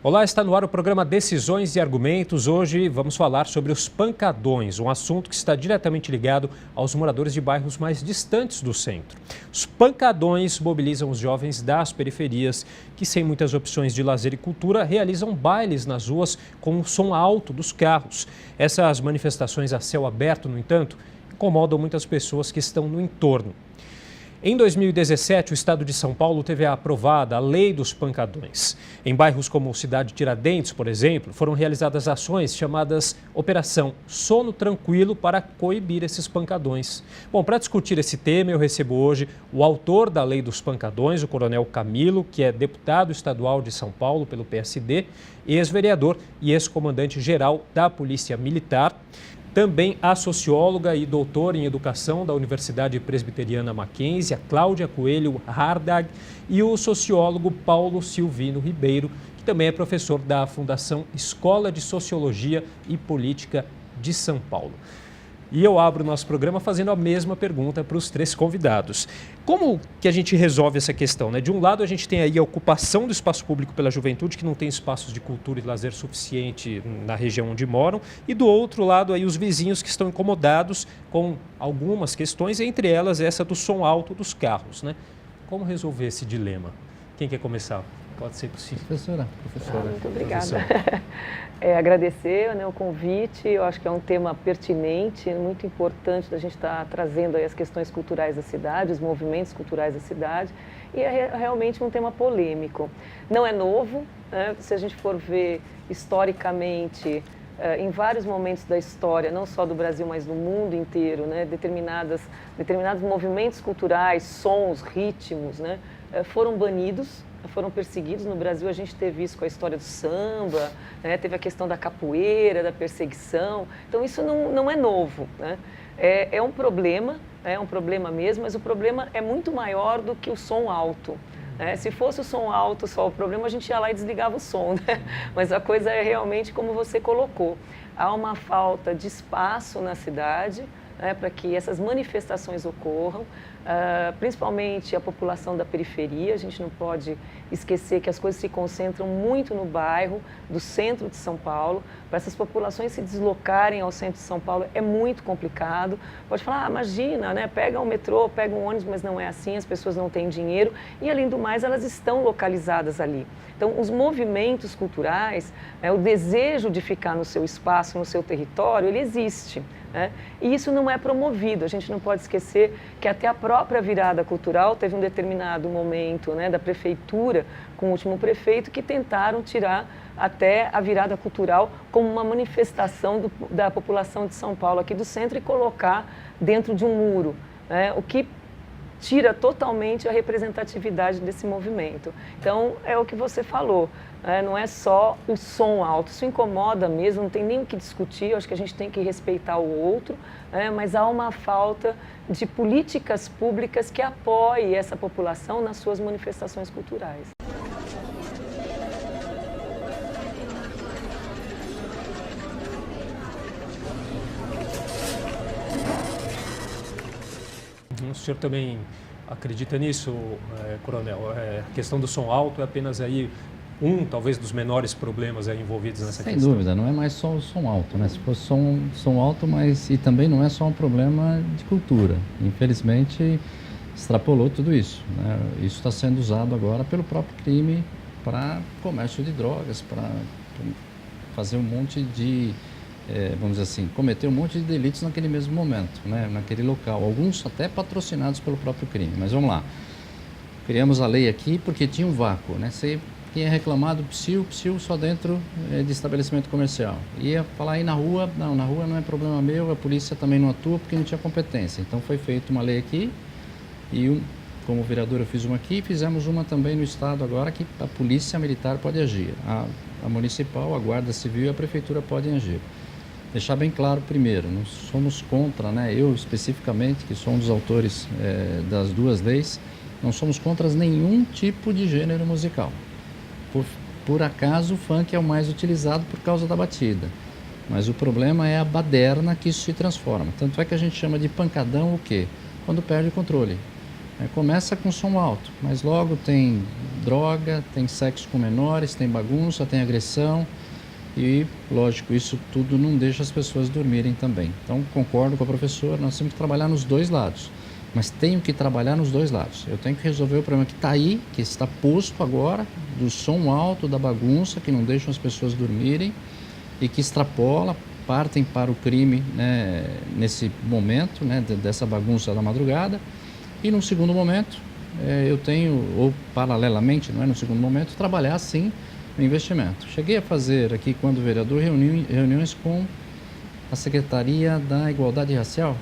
Olá, está no ar o programa Decisões e Argumentos. Hoje vamos falar sobre os pancadões, um assunto que está diretamente ligado aos moradores de bairros mais distantes do centro. Os pancadões mobilizam os jovens das periferias que, sem muitas opções de lazer e cultura, realizam bailes nas ruas com o som alto dos carros. Essas manifestações a céu aberto, no entanto, incomodam muitas pessoas que estão no entorno. Em 2017, o estado de São Paulo teve aprovada a Lei dos Pancadões. Em bairros como Cidade Tiradentes, por exemplo, foram realizadas ações chamadas Operação Sono Tranquilo para coibir esses pancadões. Bom, para discutir esse tema, eu recebo hoje o autor da Lei dos Pancadões, o Coronel Camilo, que é deputado estadual de São Paulo pelo PSD, ex-vereador e ex-comandante-geral da Polícia Militar. Também a socióloga e doutora em educação da Universidade Presbiteriana Mackenzie, a Cláudia Coelho Hardag, e o sociólogo Paulo Silvino Ribeiro, que também é professor da Fundação Escola de Sociologia e Política de São Paulo. E eu abro o nosso programa fazendo a mesma pergunta para os três convidados. Como que a gente resolve essa questão, né? De um lado, a gente tem aí a ocupação do espaço público pela juventude, que não tem espaços de cultura e lazer suficiente na região onde moram. E do outro lado, aí os vizinhos que estão incomodados com algumas questões, entre elas essa do som alto dos carros, né? Como resolver esse dilema? Quem quer começar? Pode ser possível. Professora. Muito obrigada. Agradecer, né, o convite. Eu acho que é um tema pertinente, muito importante da gente estar trazendo aí as questões culturais da cidade, os movimentos culturais da cidade, e é realmente um tema polêmico. Não é novo, né? Se a gente for ver historicamente, em vários momentos da história, não só do Brasil, mas do mundo inteiro, né, determinados movimentos culturais, sons, ritmos, né, foram banidos, foram perseguidos. No Brasil a gente teve isso com a história do samba, né? Teve a questão da capoeira, da perseguição. Então isso não é novo, né? É um problema mesmo, mas o problema é muito maior do que o som alto. Se fosse o som alto só o problema, a gente ia lá e desligava o som, né? Mas a coisa é realmente como você colocou. Há uma falta de espaço na cidade, né, para que essas manifestações ocorram, principalmente a população da periferia. A gente não pode esquecer que as coisas se concentram muito no bairro do centro de São Paulo. Para essas populações se deslocarem ao centro de São Paulo é muito complicado. Pode falar, imagina, né, pega um metrô, pega um ônibus, mas não é assim, as pessoas não têm dinheiro e, além do mais, elas estão localizadas ali. Então, os movimentos culturais, o desejo de ficar no seu espaço, no seu território, ele existe. E isso não é promovido. A gente não pode esquecer que até a própria virada cultural teve um determinado momento, né, da prefeitura, com o último prefeito, que tentaram tirar até a virada cultural como uma manifestação da população de São Paulo, aqui do centro, e colocar dentro de um muro, né, o que tira totalmente a representatividade desse movimento. Então, é o que você falou, não é só o som alto, isso incomoda mesmo, não tem nem o que discutir. Eu acho que a gente tem que respeitar o outro, mas há uma falta de políticas públicas que apoiem essa população nas suas manifestações culturais. O senhor também acredita nisso, Coronel? A questão do som alto é apenas aí talvez, dos menores problemas aí envolvidos nessa questão. Sem dúvida, não é mais só o som alto, né? Se fosse som alto, mas e também não é só um problema de cultura. Infelizmente, extrapolou tudo isso, né? Isso está sendo usado agora pelo próprio crime para comércio de drogas, para fazer um monte de, vamos dizer assim, cometer um monte de delitos naquele mesmo momento, né? Naquele local. Alguns até patrocinados pelo próprio crime. Mas vamos lá. Criamos a lei aqui porque tinha um vácuo, né? Quem é reclamado, psil só dentro de estabelecimento comercial. Ia falar aí na rua, não, na rua não é problema meu, a polícia também não atua porque não tinha competência. Então foi feita uma lei aqui e, como vereador, eu fiz uma aqui e fizemos uma também no estado agora que a polícia militar pode agir. A municipal, a guarda civil e a prefeitura podem agir. Deixar bem claro primeiro, não somos contra, né? Eu especificamente, que sou um dos autores das duas leis, não somos contra nenhum tipo de gênero musical. Por acaso o funk é o mais utilizado por causa da batida, mas o problema é a baderna que isso se transforma. Tanto é que a gente chama de pancadão o quê? Quando perde o controle. Começa com som alto, mas logo tem droga, tem sexo com menores, tem bagunça, tem agressão e, lógico, isso tudo não deixa as pessoas dormirem também. Então, concordo com a professora, nós temos que trabalhar nos dois lados, mas tenho que trabalhar nos dois lados. Eu tenho que resolver o problema que está aí, que está posto agora, do som alto, da bagunça, que não deixam as pessoas dormirem e que extrapola, partem para o crime, né, nesse momento, né, dessa bagunça da madrugada. E no segundo momento, eu tenho, ou paralelamente, não é no segundo momento, trabalhar sim no investimento. Cheguei a fazer aqui, quando vereador, reuniões com a Secretaria da Igualdade Racial,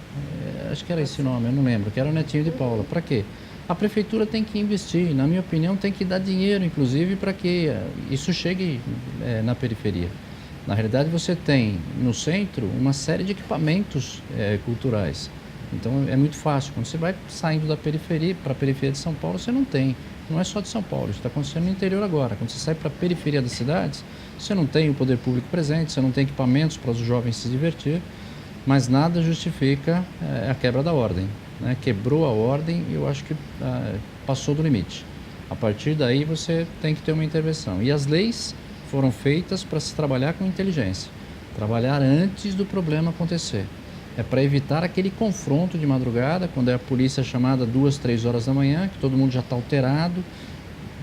acho que era esse nome, eu não lembro, que era o Netinho de Paula. Para quê? A prefeitura tem que investir, na minha opinião, tem que dar dinheiro, inclusive, para que isso chegue na periferia. Na realidade, você tem no centro uma série de equipamentos culturais. Então é muito fácil. Quando você vai saindo da periferia para a periferia de São Paulo, você não tem. Não é só de São Paulo, isso está acontecendo no interior agora. Quando você sai para a periferia das cidades, você não tem o poder público presente, você não tem equipamentos para os jovens se divertir, mas nada justifica a quebra da ordem. Né? Quebrou a ordem e eu acho que passou do limite. A partir daí você tem que ter uma intervenção. E as leis foram feitas para se trabalhar com inteligência, trabalhar antes do problema acontecer. É para evitar aquele confronto de madrugada, quando é a polícia chamada 2, 3 horas da manhã, que todo mundo já está alterado,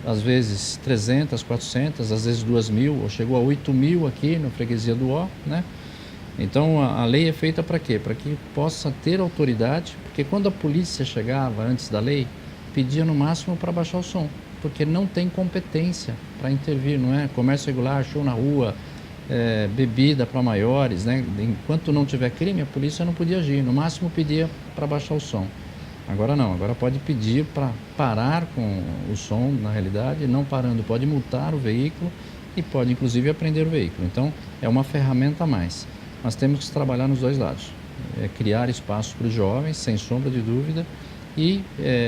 às vezes 300, 400, às vezes 2.000, ou chegou a 8.000 aqui na freguesia do Ó, né? Então a lei é feita para quê? Para que possa ter autoridade, porque quando a polícia chegava antes da lei, pedia no máximo para baixar o som, porque não tem competência para intervir, não é? Comércio regular, show na rua, bebida para maiores, né? Enquanto não tiver crime, a polícia não podia agir, no máximo pedia para baixar o som. Agora não, agora pode pedir para parar com o som, na realidade, não parando, pode multar o veículo e pode inclusive apreender o veículo. Então é uma ferramenta a mais. Nós temos que trabalhar nos dois lados, criar espaço para os jovens, sem sombra de dúvida, e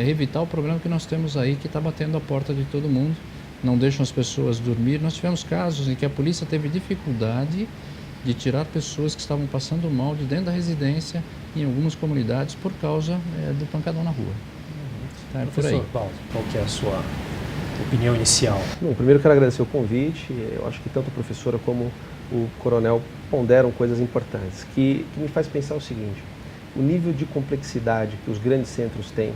evitar o problema que nós temos aí, que está batendo a porta de todo mundo, não deixam as pessoas dormir. Nós tivemos casos em que a polícia teve dificuldade de tirar pessoas que estavam passando mal de dentro da residência em algumas comunidades por causa do pancadão na rua. Tá, Professor Paulo, qual que é a sua opinião inicial? Bom, primeiro quero agradecer o convite. Eu acho que tanto a professora como o coronel ponderam coisas importantes, que me faz pensar o seguinte: o nível de complexidade que os grandes centros têm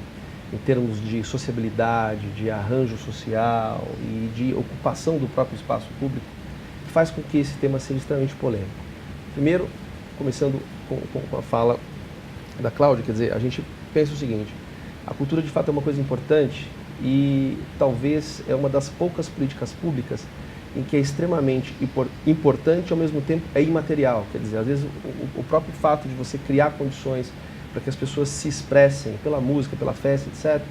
em termos de sociabilidade, de arranjo social e de ocupação do próprio espaço público, faz com que esse tema seja extremamente polêmico. Primeiro, começando com a fala da Cláudia, quer dizer, a gente pensa o seguinte: a cultura de fato é uma coisa importante e talvez é uma das poucas políticas públicas em que é extremamente importante e ao mesmo tempo é imaterial. Quer dizer, às vezes o próprio fato de você criar condições para que as pessoas se expressem pela música, pela festa, etc.,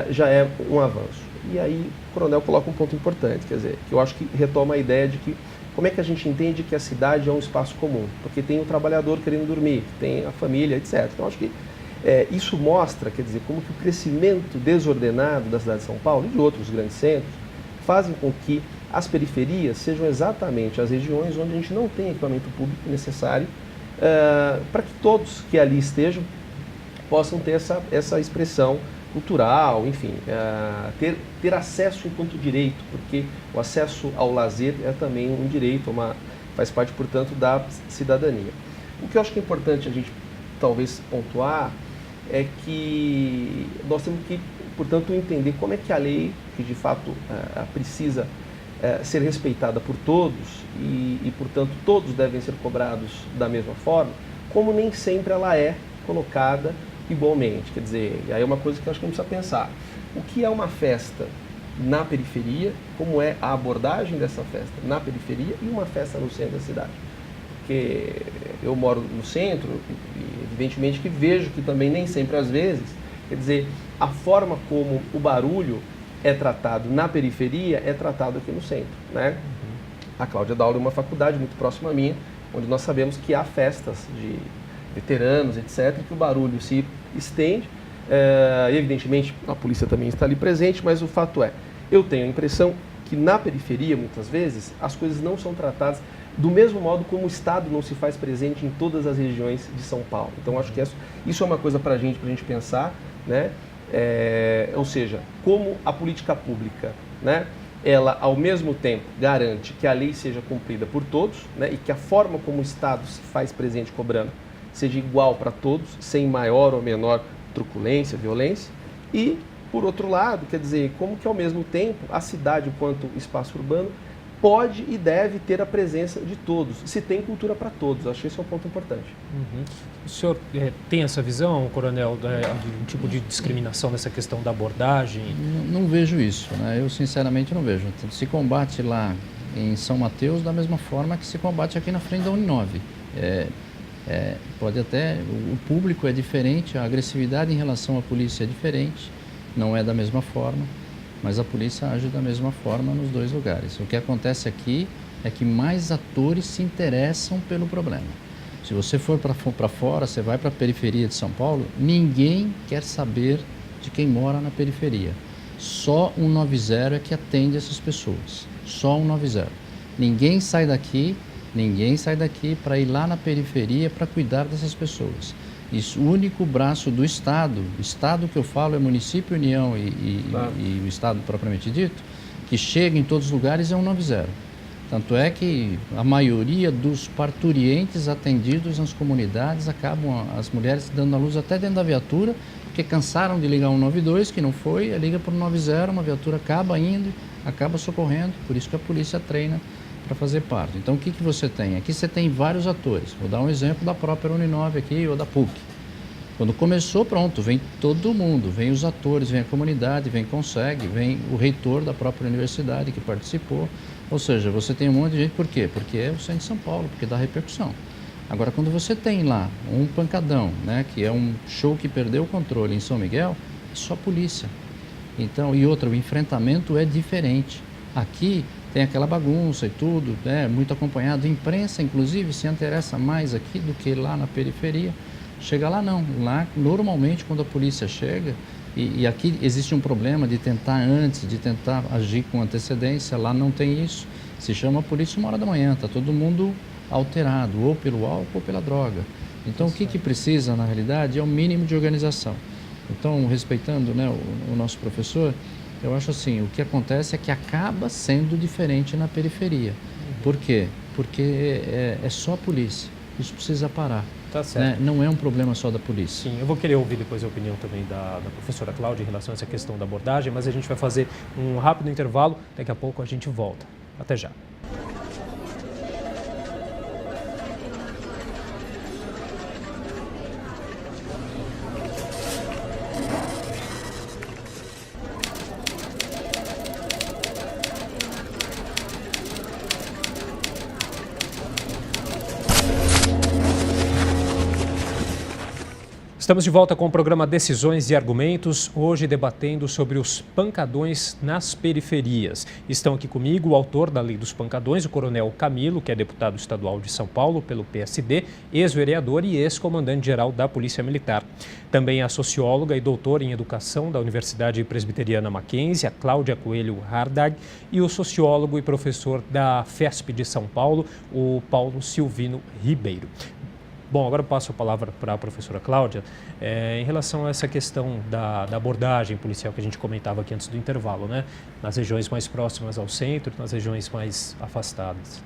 já é um avanço. E aí o coronel coloca um ponto importante, quer dizer, que eu acho que retoma a ideia de que como é que a gente entende que a cidade é um espaço comum? Porque tem o trabalhador querendo dormir, tem a família, etc. Então acho que isso mostra, quer dizer, como que o crescimento desordenado da cidade de São Paulo e de outros grandes centros fazem com que as periferias sejam exatamente as regiões onde a gente não tem equipamento público necessário para que todos que ali estejam possam ter essa expressão cultural, enfim, ter acesso enquanto direito, porque o acesso ao lazer é também um direito, faz parte, portanto, da cidadania. O que eu acho que é importante a gente talvez pontuar é que nós temos que, portanto, entender como é que a lei, que de fato precisa ser respeitada por todos e, portanto, todos devem ser cobrados da mesma forma, como nem sempre ela é colocada igualmente. Quer dizer, aí é uma coisa que eu acho que a gente precisa pensar. O que é uma festa na periferia, como é a abordagem dessa festa na periferia e uma festa no centro da cidade? Porque eu moro no centro e evidentemente que vejo que também nem sempre às vezes, quer dizer, a forma como o barulho é tratado na periferia é tratado aqui no centro, né? A Cláudia dá aula em uma faculdade muito próxima a minha, onde nós sabemos que há festas de veteranos, etc., que o barulho se estende. E evidentemente a polícia também está ali presente, mas o fato é, eu tenho a impressão que na periferia, muitas vezes, as coisas não são tratadas do mesmo modo como o Estado não se faz presente em todas as regiões de São Paulo. Então acho que isso é uma coisa para a gente pensar, né? Ou seja, como a política pública, né, ela ao mesmo tempo garante que a lei seja cumprida por todos, né, e que a forma como o Estado se faz presente cobrando seja igual para todos, sem maior ou menor truculência, violência, e, por outro lado, quer dizer, como que ao mesmo tempo a cidade, enquanto espaço urbano, pode e deve ter a presença de todos, se tem cultura para todos. Acho que esse é um ponto importante. Uhum. O senhor tem essa visão, coronel, de um tipo de discriminação nessa questão da abordagem? Não vejo isso, né? Eu sinceramente não vejo. Se combate lá em São Mateus da mesma forma que se combate aqui na frente da Uninove. Pode até, o público é diferente, a agressividade em relação à polícia é diferente, não é da mesma forma, mas a polícia age da mesma forma nos dois lugares. O que acontece aqui é que mais atores se interessam pelo problema. Se você for para fora, você vai para a periferia de São Paulo, ninguém quer saber de quem mora na periferia. Só 190 é que atende essas pessoas, só 190. Ninguém sai daqui para ir lá na periferia para cuidar dessas pessoas. Isso, o único braço do Estado que eu falo é município, União e o Estado propriamente dito, que chega em todos os lugares é 190. Tanto é que a maioria dos parturientes atendidos nas comunidades acabam as mulheres dando à luz até dentro da viatura, porque cansaram de ligar 192, que não foi, liga para o 190, uma viatura acaba indo, acaba socorrendo, por isso que a polícia treina para fazer parto. Então o que você tem? Aqui você tem vários atores. Vou dar um exemplo da própria Uninove aqui ou da PUC. Quando começou, pronto, vem todo mundo, vem os atores, vem a comunidade, vem Consegue, vem o reitor da própria universidade que participou. Ou seja, você tem um monte de gente, por quê? Porque é o centro de São Paulo, porque dá repercussão. Agora, quando você tem lá um pancadão, né, que é um show que perdeu o controle em São Miguel, é só polícia. Então, e outra, o enfrentamento é diferente. Aqui tem aquela bagunça e tudo, né, muito acompanhado. A imprensa, inclusive, se interessa mais aqui do que lá na periferia. Chega lá não. Lá, normalmente, quando a polícia chega, e aqui existe um problema de tentar antes, de tentar agir com antecedência, lá não tem isso. Se chama a polícia 1h da manhã, está todo mundo alterado, ou pelo álcool ou pela droga. Então, o que precisa, na realidade, é o mínimo de organização. Então, respeitando, né, o nosso professor, eu acho assim, o que acontece é que acaba sendo diferente na periferia. Por quê? Porque é só a polícia. Isso precisa parar. Tá certo. Né? Não é um problema só da polícia. Sim, eu vou querer ouvir depois a opinião também da professora Cláudia em relação a essa questão da abordagem, mas a gente vai fazer um rápido intervalo, daqui a pouco a gente volta. Até já. Estamos de volta com o programa Decisões e Argumentos, hoje debatendo sobre os pancadões nas periferias. Estão aqui comigo o autor da Lei dos Pancadões, o coronel Camilo, que é deputado estadual de São Paulo pelo PSD, ex-vereador e ex-comandante-geral da Polícia Militar. Também a socióloga e doutora em Educação da Universidade Presbiteriana Mackenzie, a Cláudia Coelho Hardag, e o sociólogo e professor da FESP de São Paulo, o Paulo Silvino Ribeiro. Bom, agora eu passo a palavra para a professora Cláudia. Em relação a essa questão da abordagem policial que a gente comentava aqui antes do intervalo, né? Nas regiões mais próximas ao centro, nas regiões mais afastadas.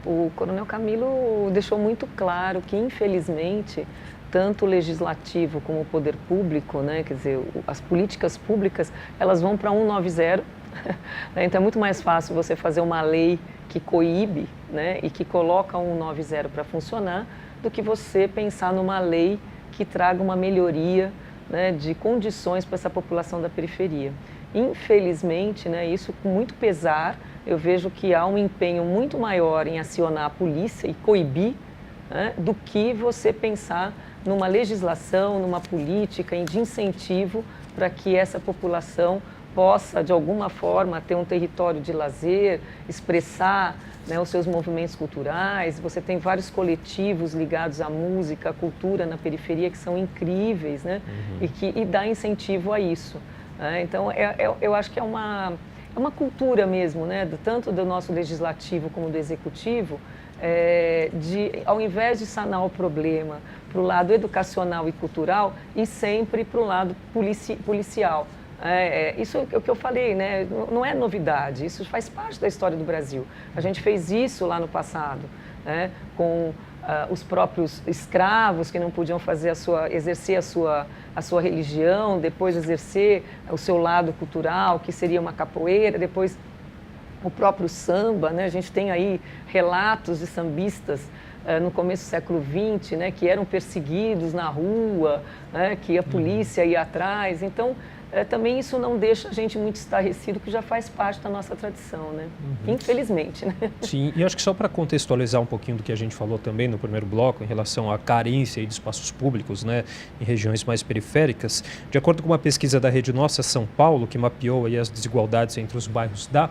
O coronel Camilo deixou muito claro que, infelizmente, tanto o legislativo como o poder público, né, quer dizer, as políticas públicas, elas vão para 190, então é muito mais fácil você fazer uma lei que coíbe, né, e que coloca 190 para funcionar, do que você pensar numa lei que traga uma melhoria, né, de condições para essa população da periferia. Infelizmente, né, isso com muito pesar, eu vejo que há um empenho muito maior em acionar a polícia e coibir, né, do que você pensar numa legislação, numa política de incentivo para que essa população possa, de alguma forma, ter um território de lazer, expressar, né, os seus movimentos culturais. Você tem vários coletivos ligados à música, à cultura na periferia que são incríveis, né? E dá incentivo a isso. Né? Então, eu acho que é uma cultura mesmo, né, tanto do nosso legislativo como do executivo, ao invés de sanar o problema para o lado educacional e cultural, e sempre para o lado policial. Isso é o que eu falei, né? Não é novidade, isso faz parte da história do Brasil. A gente fez isso lá no passado, né? Com os próprios escravos que não podiam exercer a sua religião, depois exercer o seu lado cultural, que seria uma capoeira, depois o próprio samba, né? A gente tem aí relatos de sambistas no começo do século XX, né? Que eram perseguidos na rua, né? Que a polícia ia atrás. Então, também isso não deixa a gente muito estarrecido, que já faz parte da nossa tradição, né? Infelizmente, né? Sim, e acho que só para contextualizar um pouquinho do que a gente falou também no primeiro bloco, em relação à carência de espaços públicos, né, em regiões mais periféricas, de acordo com uma pesquisa da Rede Nossa São Paulo, que mapeou aí as desigualdades entre os bairros da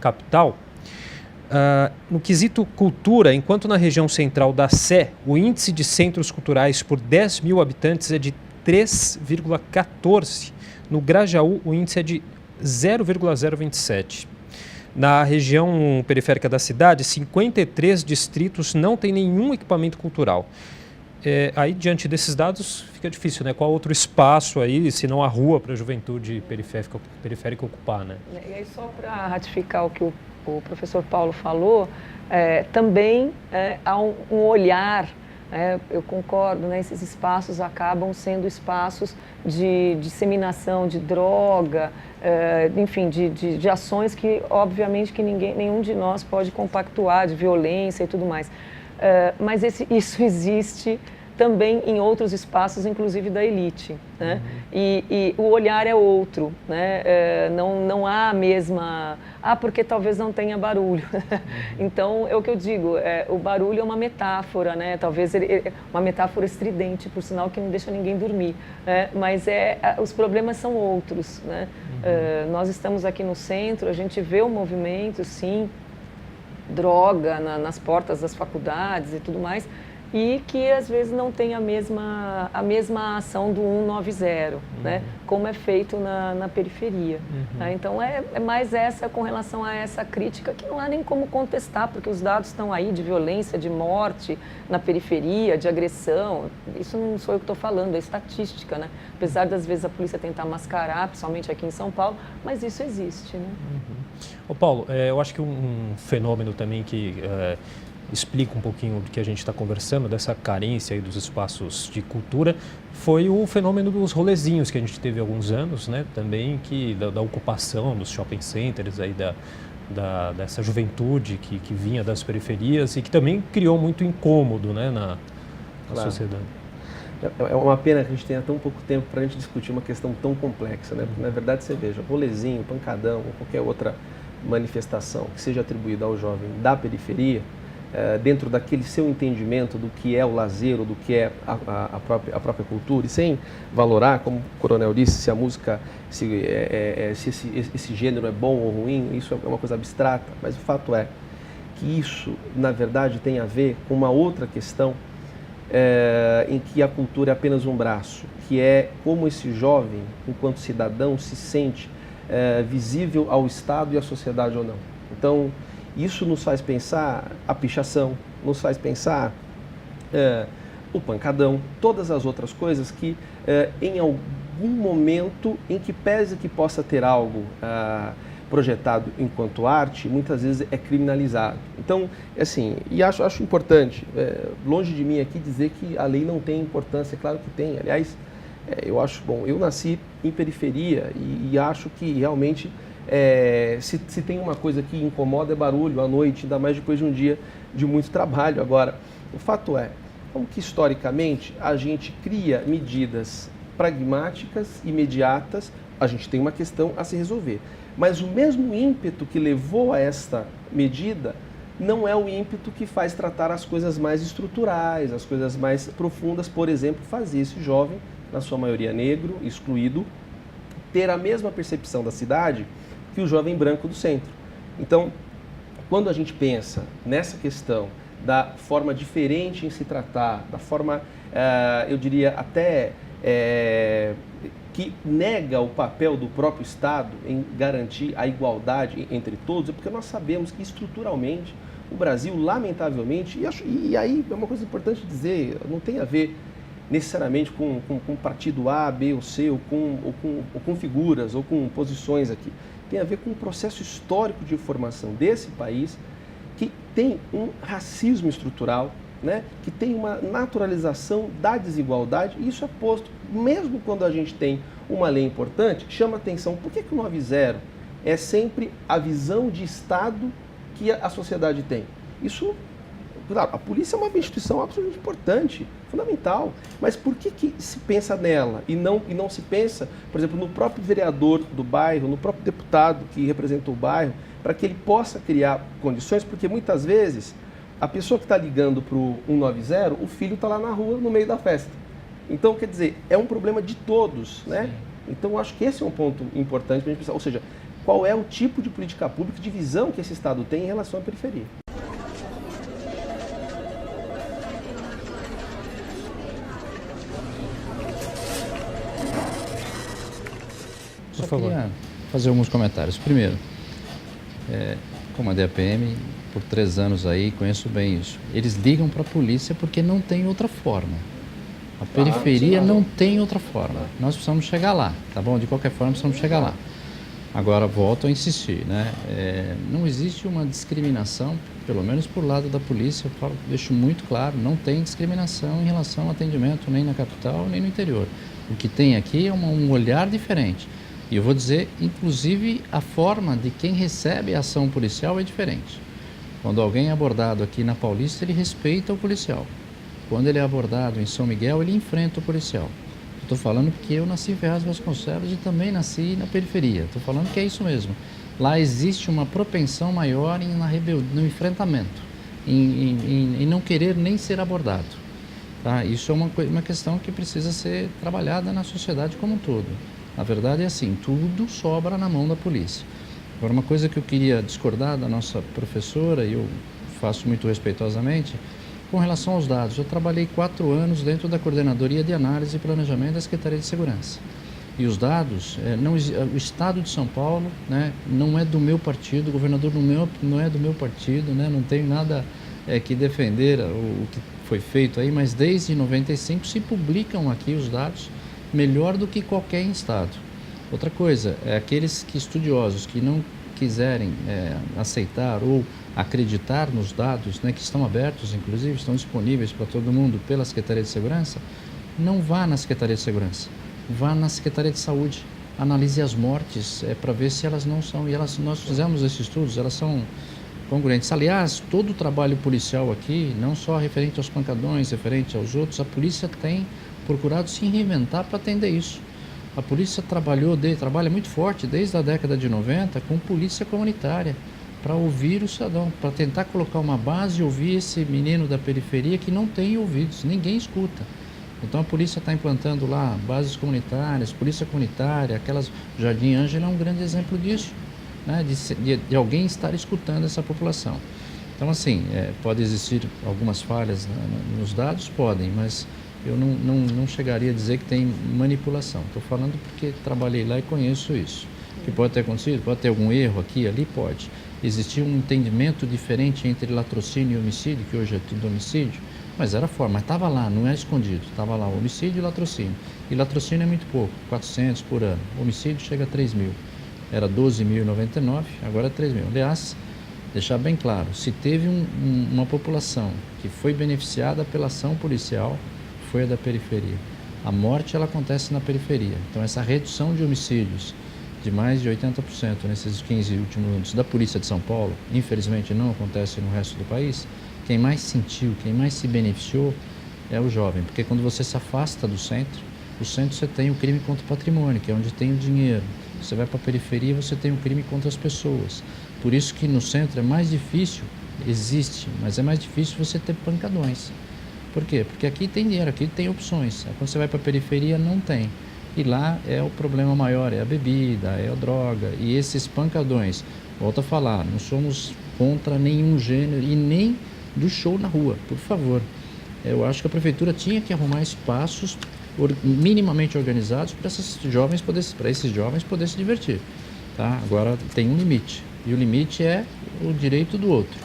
capital, no quesito cultura, enquanto na região central da Sé, o índice de centros culturais por 10 mil habitantes é de 3,14, no Grajaú o índice é de 0,027. Na região periférica da cidade, 53 distritos não têm nenhum equipamento cultural. Aí, diante desses dados, fica difícil, né? Qual outro espaço aí, se não a rua, para a juventude periférica ocupar, né? E aí, só para ratificar o que o professor Paulo falou, também há um olhar, eu concordo, né? Esses espaços acabam sendo espaços de disseminação de droga, enfim, de ações que, obviamente, que nenhum de nós pode compactuar, de violência e tudo mais. Mas isso existe também em outros espaços, inclusive da elite, né? E o olhar é outro, né? Não há a mesma... porque talvez não tenha barulho. Então, é o que eu digo, o barulho é uma metáfora, né? Talvez uma metáfora estridente, por sinal, que não deixa ninguém dormir, né? Mas os problemas são outros, né? Nós estamos aqui no centro, a gente vê o movimento, sim, droga nas portas das faculdades e tudo mais, e que às vezes não tem a mesma ação do 190, né? Como é feito na periferia. Tá? Então é mais essa com relação a essa crítica, que não há nem como contestar, porque os dados estão aí de violência, de morte na periferia, de agressão. Isso não sou eu que estou falando, é estatística, né? Apesar das vezes a polícia tentar mascarar, principalmente aqui em São Paulo, mas isso existe, né? Ô Paulo, eu acho que um fenômeno também que explica um pouquinho do que a gente está conversando, dessa carência aí dos espaços de cultura, foi o fenômeno dos rolezinhos que a gente teve há alguns anos, né? Também da ocupação dos shopping centers, aí dessa juventude que vinha das periferias e que também criou muito incômodo, né, na sociedade. É uma pena que a gente tenha tão pouco tempo para a gente discutir uma questão tão complexa, né? Porque, na verdade, você veja, rolezinho, pancadão ou qualquer outra manifestação que seja atribuída ao jovem da periferia, dentro daquele seu entendimento do que é o lazer ou do que é a própria cultura, e sem valorar, como o coronel disse, se a música, se esse gênero é bom ou ruim, isso é uma coisa abstrata, mas o fato é que isso, na verdade, tem a ver com uma outra questão em que a cultura é apenas um braço, que é como esse jovem, enquanto cidadão, se sente visível ao Estado e à sociedade ou não. Então, isso nos faz pensar a pichação, nos faz pensar o pancadão, todas as outras coisas que em algum momento em que pese que possa ter algo projetado enquanto arte, muitas vezes é criminalizado. Então, assim, e acho importante, longe de mim aqui dizer que a lei não tem importância, claro que tem. Aliás, eu acho bom, eu nasci em periferia e acho que realmente se tem uma coisa que incomoda é barulho à noite, ainda mais depois de um dia de muito trabalho. Agora, o fato é, como que historicamente a gente cria medidas pragmáticas, imediatas, a gente tem uma questão a se resolver. Mas o mesmo ímpeto que levou a esta medida não é o ímpeto que faz tratar as coisas mais estruturais, as coisas mais profundas, por exemplo, fazer esse jovem, na sua maioria negro, excluído, ter a mesma percepção da cidade que o jovem branco do centro. Então, quando a gente pensa nessa questão da forma diferente em se tratar, da forma, eu diria, até que nega o papel do próprio Estado em garantir a igualdade entre todos, é porque nós sabemos que estruturalmente O Brasil, lamentavelmente, e aí é uma coisa importante dizer, não tem a ver necessariamente com partido A, B ou C, ou com figuras, ou com posições aqui. Tem a ver com um processo histórico de formação desse país que tem um racismo estrutural, né, que tem uma naturalização da desigualdade, e isso é posto, mesmo quando a gente tem uma lei importante, chama atenção. Por que o 9-0 é sempre a visão de Estado que a sociedade tem? Isso, claro, a polícia é uma instituição absolutamente importante, fundamental, mas por que se pensa nela e não se pensa, por exemplo, no próprio vereador do bairro, no próprio deputado que representa o bairro, para que ele possa criar condições, porque muitas vezes a pessoa que está ligando para o 190, o filho está lá na rua, no meio da festa. Então, quer dizer, é um problema de todos, né? Então, eu acho que esse é um ponto importante para a gente pensar. Ou seja, qual é o tipo de política pública, de visão que esse Estado tem em relação à periferia. Só queria fazer alguns comentários. Primeiro, comandei a PM por 3 anos aí, conheço bem isso. Eles ligam para a polícia porque não tem outra forma. A periferia não tem outra forma. Nós precisamos chegar lá, tá bom? De qualquer forma, precisamos chegar lá. Agora, volto a insistir, né? Não existe uma discriminação, pelo menos por lado da polícia, eu deixo muito claro, não tem discriminação em relação ao atendimento nem na capital, nem no interior. O que tem aqui é um olhar diferente. E eu vou dizer, inclusive, a forma de quem recebe a ação policial é diferente. Quando alguém é abordado aqui na Paulista, ele respeita o policial. Quando ele é abordado em São Miguel, ele enfrenta o policial. Estou falando porque eu nasci em Ferraz de Vasconcelos e também nasci na periferia. Estou falando que é isso mesmo. Lá existe uma propensão maior no enfrentamento, em não querer nem ser abordado. Tá? Isso é uma questão que precisa ser trabalhada na sociedade como um todo. Na verdade é assim, tudo sobra na mão da polícia. Agora, uma coisa que eu queria discordar da nossa professora, e eu faço muito respeitosamente, com relação aos dados. Eu trabalhei 4 anos dentro da Coordenadoria de Análise e Planejamento da Secretaria de Segurança. E os dados, o Estado de São Paulo, né, não é do meu partido, o governador não é do meu partido, né, não tenho nada que defender o que foi feito aí, mas desde 95 se publicam aqui os dados melhor do que qualquer estado. Outra coisa, aqueles estudiosos que não quiserem aceitar ou acreditar nos dados, né, que estão abertos, inclusive, estão disponíveis para todo mundo pela Secretaria de Segurança, não vá na Secretaria de Segurança, vá na Secretaria de Saúde, analise as mortes para ver se elas não são, e nós fizemos esses estudos, elas são congruentes. Aliás, todo o trabalho policial aqui, não só referente aos pancadões, referente aos outros, a polícia tem procurado se reinventar para atender isso. A polícia trabalha muito forte desde a década de 90 com polícia comunitária, para ouvir o cidadão, para tentar colocar uma base e ouvir esse menino da periferia que não tem ouvidos, ninguém escuta. Então a polícia está implantando lá bases comunitárias, polícia comunitária, Jardim Ângela é um grande exemplo disso, né, de alguém estar escutando essa população. Então assim, pode existir algumas falhas nos dados, podem, mas eu não chegaria a dizer que tem manipulação. Estou falando porque trabalhei lá e conheço isso. O que pode ter acontecido? Pode ter algum erro aqui, ali? Pode. Existia um entendimento diferente entre latrocínio e homicídio, que hoje é tudo homicídio, mas era forma, mas estava lá, não é escondido, estava lá homicídio e latrocínio. E latrocínio é muito pouco, 400 por ano. Homicídio chega a 3 mil. Era 12.099, agora é 3 mil. Aliás, deixar bem claro, se teve uma população que foi beneficiada pela ação policial, foi a da periferia. A morte, ela acontece na periferia. Então, essa redução de homicídios de mais de 80% nesses 15 últimos anos da Polícia de São Paulo, infelizmente não acontece no resto do país, quem mais sentiu, quem mais se beneficiou é o jovem, porque quando você se afasta do centro, o centro você tem o crime contra o patrimônio, que é onde tem o dinheiro. Você vai para a periferia, você tem o crime contra as pessoas. Por isso que no centro é mais difícil, existe, mas é mais difícil você ter pancadões. Por quê? Porque aqui tem dinheiro, aqui tem opções. Quando você vai para a periferia, não tem. E lá o problema maior, é a bebida, é a droga. E esses pancadões, volto a falar, não somos contra nenhum gênero e nem do show na rua, por favor. Eu acho que a prefeitura tinha que arrumar espaços minimamente organizados para esses jovens poderem se divertir. Tá? Agora tem um limite, e o limite é o direito do outro.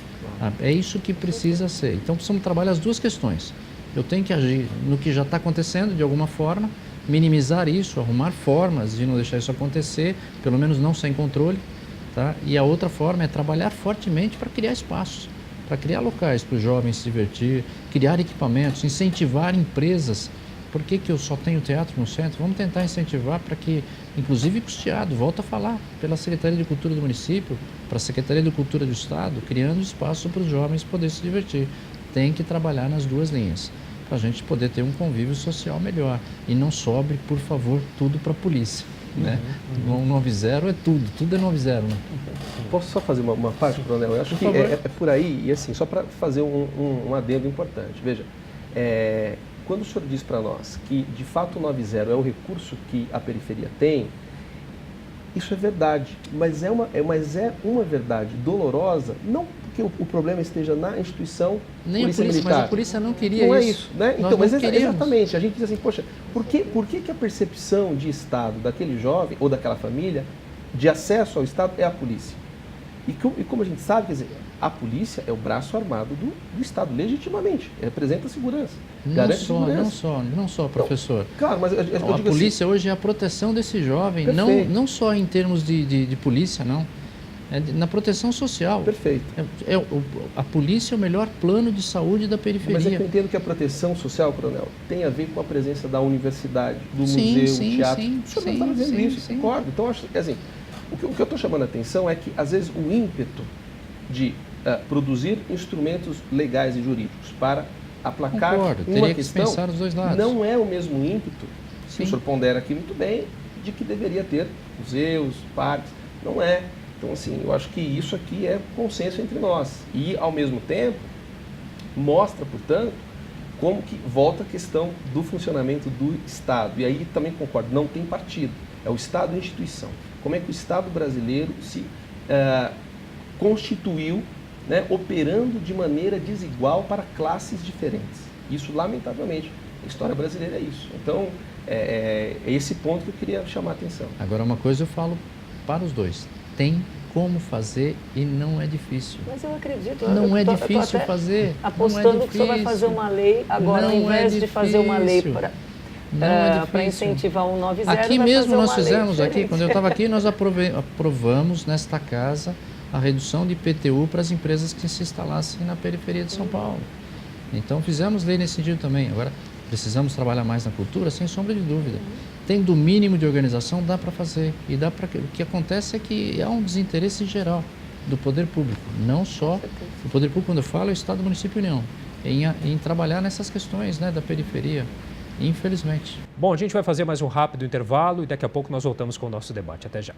É isso que precisa ser. Então precisamos trabalhar as duas questões. Eu tenho que agir no que já está acontecendo de alguma forma, minimizar isso, arrumar formas de não deixar isso acontecer, pelo menos não sem controle. Tá? E a outra forma é trabalhar fortemente para criar espaços, para criar locais para os jovens se divertir, criar equipamentos, incentivar empresas. Por que eu só tenho teatro no centro? Vamos tentar incentivar para que, inclusive custeado, volto a falar, pela Secretaria de Cultura do município, para a Secretaria de Cultura do Estado, criando espaço para os jovens poderem se divertir. Tem que trabalhar nas duas linhas, para a gente poder ter um convívio social melhor. E não sobre, por favor, tudo para a polícia. Né? 90 é tudo é 90. Né? Posso só fazer uma parte, Coronel? Eu acho que é por aí, e assim, só para fazer um adendo importante. Veja, quando o senhor diz para nós que, de fato, o 90 é o recurso que a periferia tem, isso é verdade, mas é uma verdade dolorosa, não porque o problema esteja na instituição nem polícia militar. Mas a polícia não queria não isso. É isso, né? Então, mas exatamente, a gente diz assim, poxa, por que a percepção de Estado daquele jovem ou daquela família de acesso ao Estado é a polícia? E como a gente sabe, quer dizer, a polícia é o braço armado do Estado, legitimamente, representa a segurança, garante segurança. Não só, professor. Então, claro, mas eu digo a polícia assim, hoje é a proteção desse jovem, não só em termos de polícia, não. É na proteção social. Perfeito. A polícia é o melhor plano de saúde da periferia. Mas eu entendo que a proteção social, Coronel, tem a ver com a presença da universidade, do museu, do teatro. O senhor não está dizendo isso, concordo. Então, acho que assim, o que eu estou chamando a atenção é que, às vezes, o ímpeto de produzir instrumentos legais e jurídicos para aplacar uma questão os dois lados. Não é o mesmo ímpeto, que o senhor pondera aqui muito bem, de que deveria ter museus, parques. Não é. Então, assim, eu acho que isso aqui é consenso entre nós. E, ao mesmo tempo, mostra, portanto, como que volta a questão do funcionamento do Estado. E aí também concordo, não tem partido. É o Estado instituição. Como é que o Estado brasileiro se constituiu, né, operando de maneira desigual para classes diferentes. Isso, lamentavelmente, a história brasileira é isso. Então, é esse ponto que eu queria chamar a atenção. Agora, uma coisa eu falo para os dois. Tem como fazer e não é difícil. Mas eu acredito. Não é difícil fazer. Apostando que o senhor vai fazer uma lei agora, ao invés de fazer uma lei para incentivar um 90. Aqui mesmo nós fizemos, quando eu estava aqui, nós aprovamos nesta casa a redução de IPTU para as empresas que se instalassem na periferia de São Paulo. Então fizemos lei nesse sentido também. Agora, precisamos trabalhar mais na cultura, sem sombra de dúvida. Tendo o mínimo de organização, dá para fazer. E dá para. O que acontece é que há um desinteresse geral do poder público, não só do poder público, quando eu falo, é o Estado, município e União, em trabalhar nessas questões, né, da periferia, infelizmente. Bom, a gente vai fazer mais um rápido intervalo e daqui a pouco nós voltamos com o nosso debate. Até já.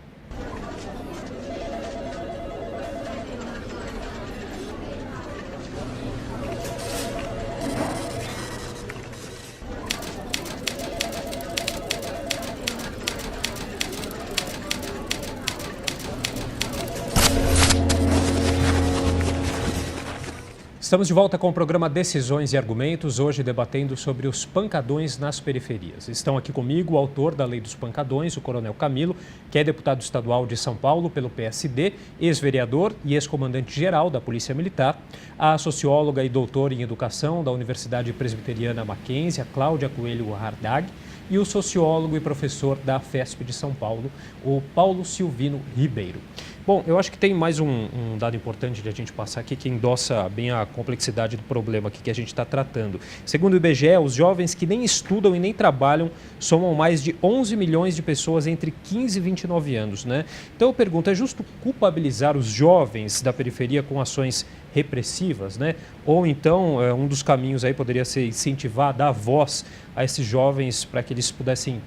Estamos de volta com o programa Decisões e Argumentos, hoje debatendo sobre os pancadões nas periferias. Estão aqui comigo o autor da Lei dos Pancadões, o Coronel Camilo, que é deputado estadual de São Paulo pelo PSD, ex-vereador e ex-comandante-geral da Polícia Militar, a socióloga e doutora em Educação da Universidade Presbiteriana Mackenzie, a Cláudia Coelho Hardag, e o sociólogo e professor da FESP de São Paulo, o Paulo Silvino Ribeiro. Bom, eu acho que tem mais um dado importante de a gente passar aqui que endossa bem a complexidade do problema aqui que a gente está tratando. Segundo o IBGE, os jovens que nem estudam e nem trabalham somam mais de 11 milhões de pessoas entre 15 e 29 anos, né? Então eu pergunto, é justo culpabilizar os jovens da periferia com ações repressivas, né? Ou então um dos caminhos aí poderia ser incentivar, dar voz a esses jovens para que eles pudessem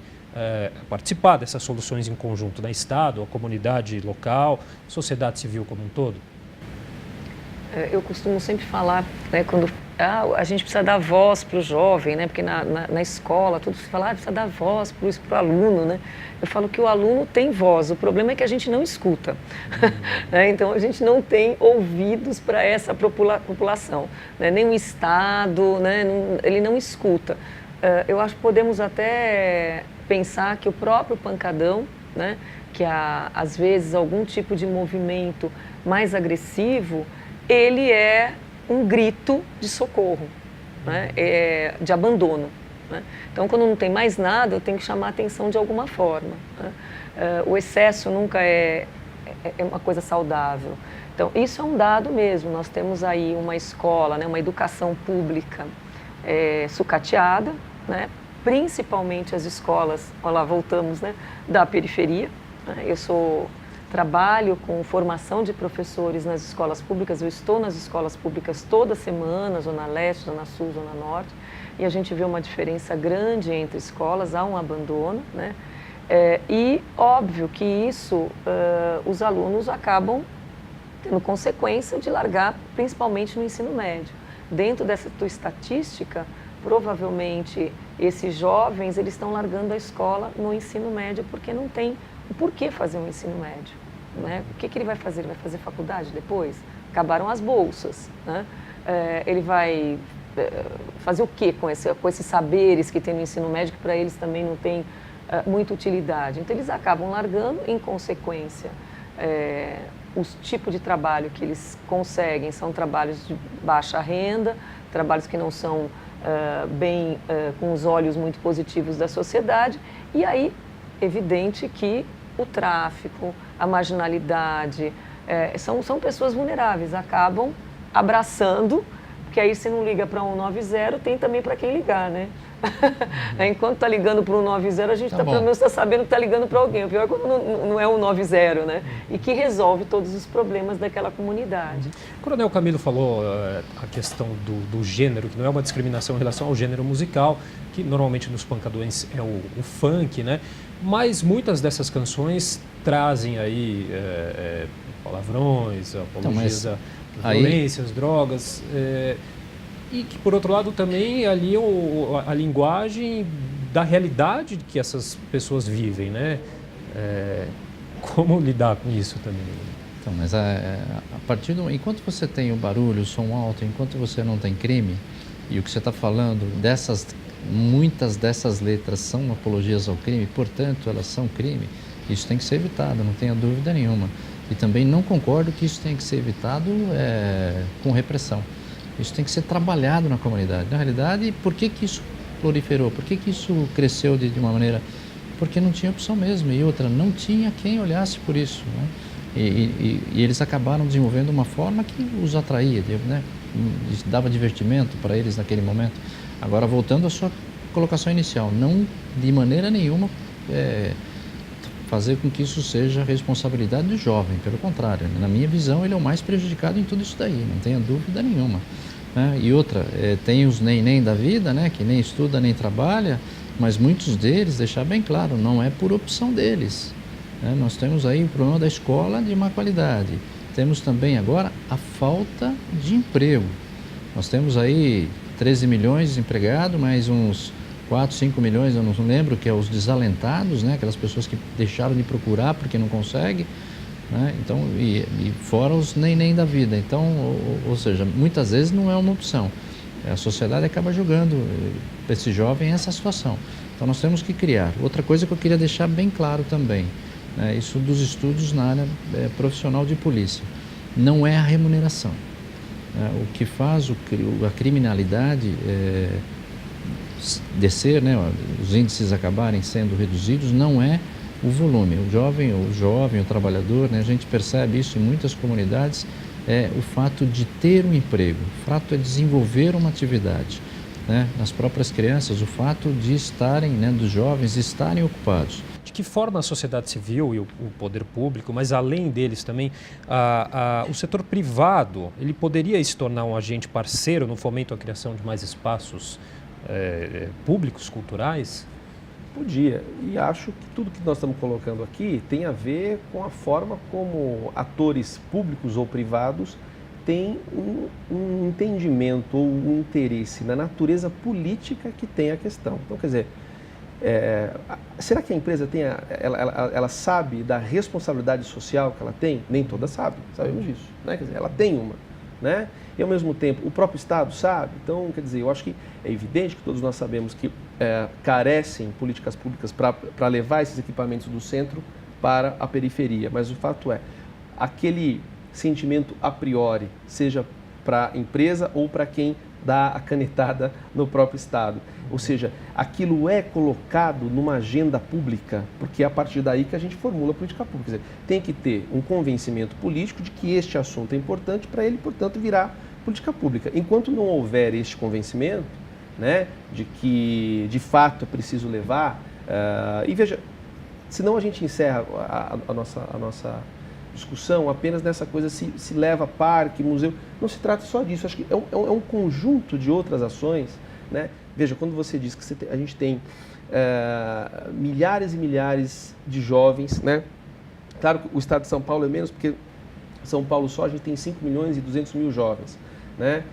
participar dessas soluções em conjunto, da Estado, a comunidade local, sociedade civil como um todo? Eu costumo sempre falar, né, quando a gente precisa dar voz para o jovem, né, porque na escola tudo se fala, precisa dar voz para o aluno, né? Eu falo que o aluno tem voz, o problema é que a gente não escuta. Né? Então a gente não tem ouvidos para essa população, né? Nem o Estado, né, ele não escuta. Eu acho que podemos até pensar que o próprio pancadão, né, que há, às vezes, algum tipo de movimento mais agressivo, ele é um grito de socorro, né? De abandono, né? Então, quando não tem mais nada, eu tenho que chamar a atenção de alguma forma, né? O excesso nunca é uma coisa saudável. Então, isso é um dado mesmo. Nós temos aí uma escola, né, uma educação pública sucateada, né? Principalmente as escolas, olha lá, voltamos, né, da periferia. Eu trabalho com formação de professores nas escolas públicas, eu estou nas escolas públicas toda semana, Zona Leste, Zona Sul, Zona Norte, e a gente vê uma diferença grande entre escolas, há um abandono, né? E óbvio que isso, os alunos acabam tendo consequência de largar, principalmente no ensino médio. Dentro dessa tua estatística, provavelmente esses jovens eles estão largando a escola no ensino médio porque não tem o porquê fazer um ensino médio, né? O que ele vai fazer? Ele vai fazer faculdade depois? Acabaram as bolsas, né? Ele vai fazer o que com esses saberes que tem no ensino médio que para eles também não tem muita utilidade? Então eles acabam largando, em consequência, os tipos de trabalho que eles conseguem são trabalhos de baixa renda, trabalhos que não são com os olhos muito positivos da sociedade, e aí, evidente que o tráfico, a marginalidade, são pessoas vulneráveis, acabam abraçando, porque aí se não liga para 190, tem também para quem ligar, né? Enquanto está ligando para o 190, a gente pelo menos está sabendo que está ligando para alguém. O pior é quando não é 190, né? E que resolve todos os problemas daquela comunidade. O Coronel Camilo falou a questão do gênero, que não é uma discriminação em relação ao gênero musical, que normalmente nos pancadões é o funk, né? Mas muitas dessas canções trazem aí palavrões, apologia à violência, às drogas. E que, por outro lado, também ali a linguagem da realidade que essas pessoas vivem, né? Como lidar com isso também? Então, mas enquanto você tem o barulho, o som alto, enquanto você não tem crime, e o que você está falando, muitas dessas letras são apologias ao crime, portanto, elas são crime, isso tem que ser evitado, não tenha dúvida nenhuma. E também não concordo que isso tenha que ser evitado com repressão. Isso tem que ser trabalhado na comunidade. Na realidade, por que isso proliferou? Por que isso cresceu de uma maneira... Porque não tinha opção mesmo. E outra, não tinha quem olhasse por isso, né? E eles acabaram desenvolvendo uma forma que os atraía, né? Dava divertimento para eles naquele momento. Agora, voltando à sua colocação inicial, não de maneira nenhuma fazer com que isso seja responsabilidade do jovem. Pelo contrário, na minha visão, ele é o mais prejudicado em tudo isso daí, não tenha dúvida nenhuma, né? E outra, tem os nem da vida, né? Que nem estuda nem trabalha, mas muitos deles, deixar bem claro, não é por opção deles, né? Nós temos aí o problema da escola de má qualidade, temos também agora a falta de emprego. Nós temos aí 13 milhões de desempregados, mais uns 4, 5 milhões, eu não lembro, que é os desalentados, né? Aquelas pessoas que deixaram de procurar porque não conseguem, né? Então, e fora os nem da vida. Então, ou seja, muitas vezes não é uma opção. A sociedade acaba julgando para esse jovem essa situação. Então, nós temos que criar. Outra coisa que eu queria deixar bem claro também, né? Isso dos estudos na área profissional de polícia. Não é a remuneração. O que faz a criminalidade descer, né, os índices acabarem sendo reduzidos, não é o volume. O jovem, o trabalhador, né, a gente percebe isso em muitas comunidades, o fato de ter um emprego, o fato de desenvolver uma atividade, né, nas próprias crianças, o fato de estarem, né, dos jovens estarem ocupados. De que forma a sociedade civil e o poder público, mas além deles também, o setor privado, ele poderia se tornar um agente parceiro no fomento à criação de mais espaços públicos, culturais? Podia, e acho que tudo que nós estamos colocando aqui tem a ver com a forma como atores públicos ou privados têm um entendimento ou um interesse na natureza política que tem a questão. Então, quer dizer, será que a empresa ela sabe da responsabilidade social que ela tem? Nem todas sabemos disso, né? Quer dizer, ela tem uma, né? E ao mesmo tempo, o próprio Estado sabe. Então, quer dizer, eu acho que é evidente que todos nós sabemos que carecem políticas públicas para levar esses equipamentos do centro para a periferia. Mas o fato é, aquele sentimento a priori, seja para a empresa ou para quem dá a canetada no próprio Estado. Ou seja, aquilo é colocado numa agenda pública, porque é a partir daí que a gente formula a política pública. Quer dizer, tem que ter um convencimento político de que este assunto é importante para ele, portanto, virar política pública. Enquanto não houver este convencimento, né, de que de fato é preciso levar, e veja, senão a gente encerra a nossa discussão apenas nessa coisa se leva parque, museu. Não se trata só disso, acho que é um conjunto de outras ações, né? Veja, quando você diz que a gente tem milhares e milhares de jovens, né? Claro que o estado de São Paulo é menos, porque São Paulo só a gente tem 5 milhões e 200 mil jovens, né?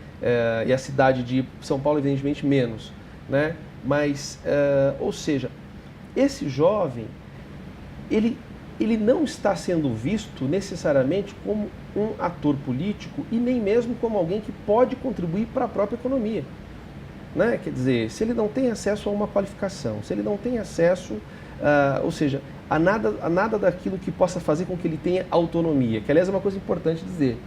E a cidade de São Paulo, evidentemente, menos, né? Mas, ou seja, esse jovem, ele não está sendo visto necessariamente como um ator político e nem mesmo como alguém que pode contribuir para a própria economia, né? Quer dizer, se ele não tem acesso a uma qualificação, se ele não tem acesso, ou seja, a nada daquilo que possa fazer com que ele tenha autonomia, que aliás é uma coisa importante dizer,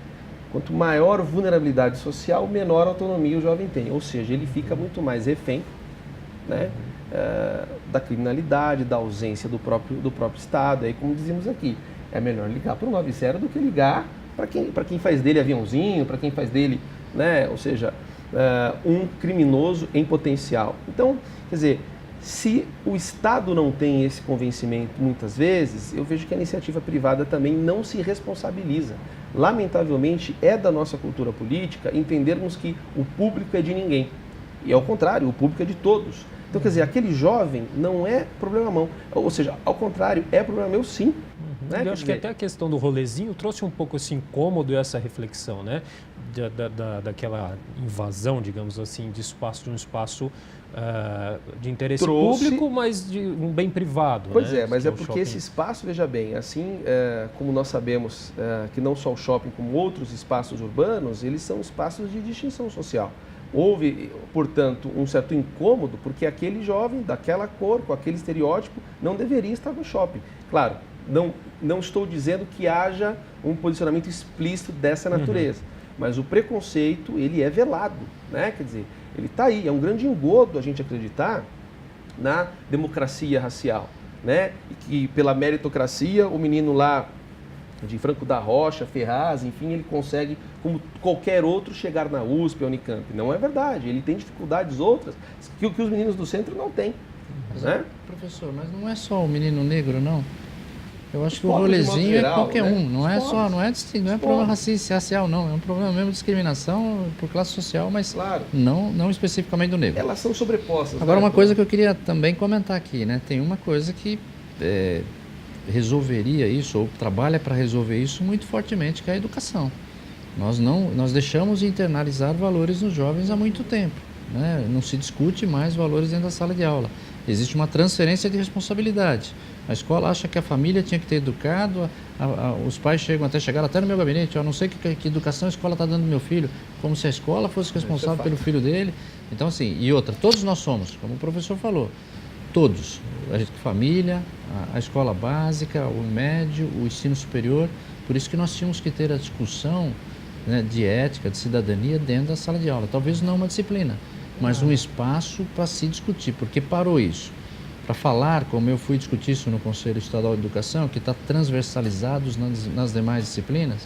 quanto maior vulnerabilidade social, menor autonomia o jovem tem, ou seja, ele fica muito mais refém, né, da criminalidade, da ausência do próprio Estado. Aí, como dizemos aqui, é melhor ligar para o 90 do que ligar para quem faz dele aviãozinho, para quem faz dele, né, ou seja, um criminoso em potencial. Então, quer dizer, se o Estado não tem esse convencimento muitas vezes, eu vejo que a iniciativa privada também não se responsabiliza. Lamentavelmente, é da nossa cultura política entendermos que o público é de ninguém. E ao contrário, o público é de todos. Então, quer dizer, aquele jovem não é problema meu. Ou seja, ao contrário, é problema meu sim. Né? Eu acho que até a questão do rolezinho trouxe um pouco esse incômodo e essa reflexão, né? Daquela invasão, digamos assim, de um espaço de interesse público, mas de um bem privado. Pois né? mas que é porque esse espaço, veja bem, assim como nós sabemos que não só o shopping, como outros espaços urbanos, eles são espaços de distinção social. Houve, portanto, um certo incômodo, porque aquele jovem daquela cor, com aquele estereótipo, não deveria estar no shopping. Claro, não estou dizendo que haja um posicionamento explícito dessa natureza, mas o preconceito, ele é velado, né? Quer dizer, ele está aí, é um grande engodo a gente acreditar na democracia racial, né? E que pela meritocracia, o menino lá de Franco da Rocha, Ferraz, enfim, ele consegue, como qualquer outro, chegar na USP, a Unicamp. Não é verdade, ele tem dificuldades outras que os meninos do centro não têm. Né? Professor, mas não é só o menino negro, não. Eu acho que o rolezinho é qualquer um, não é só, não é problema racial, não. É um problema mesmo de discriminação por classe social, mas claro, não especificamente do negro. Elas são sobrepostas. Agora, uma coisa que eu queria também comentar aqui, né? Tem uma coisa que resolveria isso, ou trabalha para resolver isso muito fortemente, que é a educação. Nós deixamos de internalizar valores nos jovens há muito tempo, né? Não se discute mais valores dentro da sala de aula. Existe uma transferência de responsabilidade. A escola acha que a família tinha que ter educado, os pais chegaram até no meu gabinete, eu não sei que educação a escola está dando ao meu filho, como se a escola fosse responsável pelo filho dele. Então, assim, e outra, todos nós somos, como o professor falou, todos, a família, a escola básica, o médio, o ensino superior, por isso que nós tínhamos que ter a discussão, né, de ética, de cidadania dentro da sala de aula. Talvez não uma disciplina, mas um espaço para se discutir, porque parou isso. Para falar, como eu fui discutir isso no Conselho Estadual de Educação, que está transversalizado nas demais disciplinas,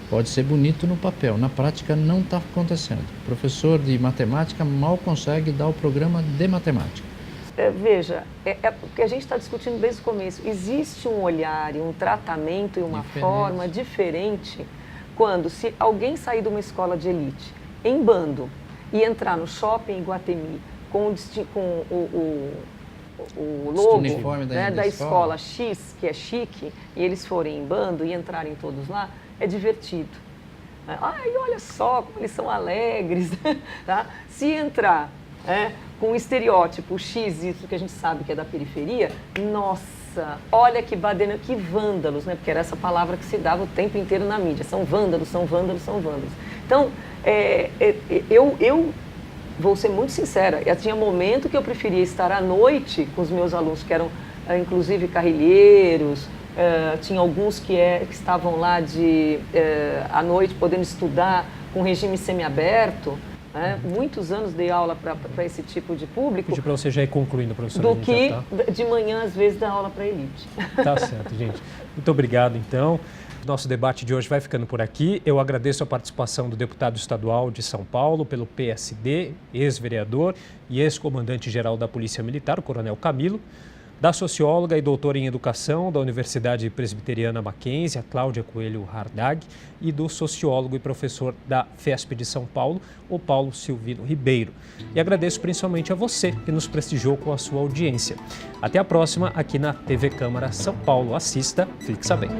pode ser bonito no papel, na prática não está acontecendo. O professor de matemática mal consegue dar o programa de matemática. Veja, o que a gente está discutindo desde o começo, existe um olhar e um tratamento e uma forma diferente quando, se alguém sair de uma escola de elite em bando e entrar no shopping em Iguatemi com o logo, né, da escola X, que é chique, e eles forem em bando e entrarem todos lá, é divertido. Ai, olha só como eles são alegres. Tá? Se entrar com o estereótipo X, isso que a gente sabe que é da periferia, nossa, olha que badena, que vândalos, né? Porque era essa palavra que se dava o tempo inteiro na mídia. São vândalos, são vândalos, são vândalos. Então, eu vou ser muito sincera, tinha momento que eu preferia estar à noite com os meus alunos, que eram inclusive carrilheiros, tinha alguns que estavam lá à noite podendo estudar com regime semiaberto. Muitos anos dei aula para esse tipo de público. Pedir para você já ir concluindo, professora. Do que de manhã, às vezes, dar aula para a elite. Tá certo, gente. Muito obrigado, então. Nosso debate de hoje vai ficando por aqui. Eu agradeço a participação do deputado estadual de São Paulo, pelo PSD, ex-vereador e ex-comandante-geral da Polícia Militar, o Coronel Camilo, da socióloga e doutora em educação da Universidade Presbiteriana Mackenzie, a Cláudia Coelho Hardag, e do sociólogo e professor da FESP de São Paulo, o Paulo Silvino Ribeiro. E agradeço principalmente a você que nos prestigiou com a sua audiência. Até a próxima aqui na TV Câmara São Paulo. Assista, fique sabendo.